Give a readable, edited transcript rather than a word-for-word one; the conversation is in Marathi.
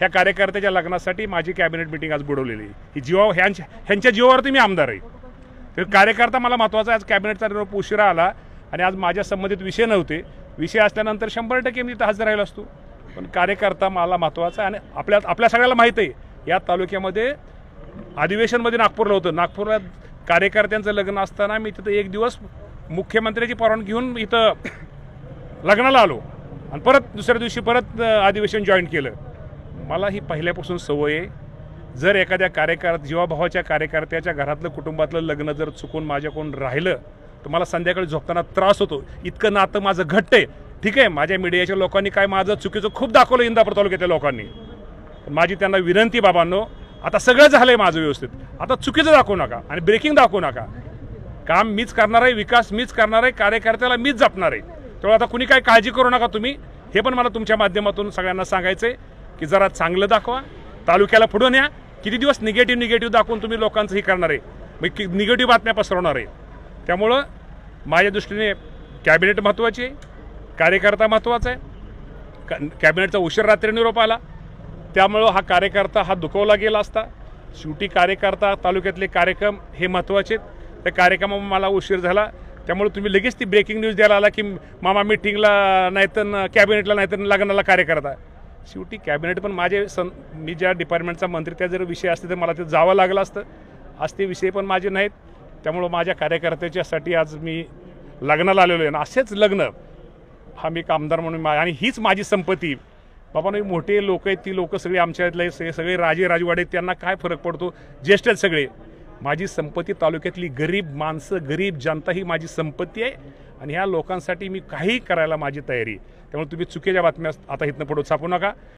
ह्या कार्यकर्त्याच्या लग्नासाठी माझी कॅबिनेट मिटिंग आज बोलवलेली आहे। ही जीवा ह्यांच्या जीवावरती मी आमदार आहे, तर कार्यकर्ता मला महत्त्वाचा आहे। आज कॅबिनेटचा निरोप उशिरा आला आणि आज माझ्या संबंधित विषय नव्हते, विषय असल्यानंतर 100% मी इथं हजर राहिलो असतो, पण कार्यकर्ता मला महत्त्वाचा आहे। आणि आपल्या सगळ्याला माहीत आहे या तालुक्यामध्ये अधिवेशनमध्ये नागपूरला होतं, नागपूरला कार्यकर्त्यांचं लग्न असताना मी तिथं एक दिवस मुख्यमंत्र्याची परवानगी घेऊन इथं लग्नाला आलो आणि परत दुसऱ्या दिवशी परत अधिवेशन जॉईन केलं। मला ही पहिल्यापासून सवय आहे, जर एखाद्या जीवाभावाच्या कार्यकर्त्याच्या घरातलं कुटुंबातलं लग्न जर चुकून माझ्याकडून राहिलं तर मला संध्याकाळी झोपताना त्रास होतो। इतकं नातं माझं घट्ट आहे। ठीक आहे, माझ्या मीडियाच्या लोकांनी काय माझं चुकीचं खूप दाखवलं इंदापूर तालुक्यातल्या लोकांनी, पण माझी त्यांना विनंती, बाबांनो आता सगळं झालंय माझं व्यवस्थित, आता चुकीचं दाखवू नका आणि ब्रेकिंग दाखवू नका। काम मीच करणार आहे, विकास मीच करणार आहे, कार्यकर्त्याला मीच जपणार आहे। त्यामुळे आता कुणी काय काळजी करू नका तुम्ही, हे पण मला तुमच्या माध्यमातून सगळ्यांना सांगायचं आहे की जरा चांगलं दाखवा, तालुक्याला पुढे न्या। किती दिवस निगेटिव्ह दाखवून तुम्ही लोकांचं हे करणार आहे, मग निगेटिव्ह बातम्या पसरवणार आहे। त्यामुळं माझ्या दृष्टीने कॅबिनेट महत्त्वाची आहे, कार्यकर्ता महत्त्वाचा आहे। कॅबिनेटचा उशीर रात्री निरोप आला, त्यामुळं हा कार्यकर्ता हा दुखवला गेला असता। शेवटी कार्यकर्ता तालुक्यातले कार्यक्रम हे महत्त्वाचे आहेत, त्या कार्यक्रमामध्ये मला उशीर झाला, त्यामुळे तुम्ही लगेच ती ब्रेकिंग न्यूज द्यायला आला की मामा मीटिंगला नाही तर कॅबिनेटला नाही तर लग्नाला कार्यकर्ता। शेवटी कॅबिनेट पण मी ज्या डिपार्टमेंटचा मंत्री त्या जर विषय असते तर मला ते जावं लागलं असतं, आज ते विषय पण माझे नाहीत। त्यामुळं माझ्या कार्यकर्त्याच्यासाठी आज मी लग्नाला आलेलो आहे, असेच लग्न हा मी आमदार म्हणून आणि हीच माझी संपत्ती। बाबा मोठे लोक आहेत, ती लोक सगळे आमच्यातले सगळे राजे राजवाडे, त्यांना काय फरक पडतो, ज्येष्ठ आहेत सगळे। माझी संपत्ती तालुक्यातली गरीब माणसं, गरीब जनता ही माझी संपत्ती आहे आणि ह्या लोकांसाठी मी काही करायला माझी तयारी। त्यामुळे तुम्ही चुकीच्या बातम्या आता इथनं पुढे छापू नका।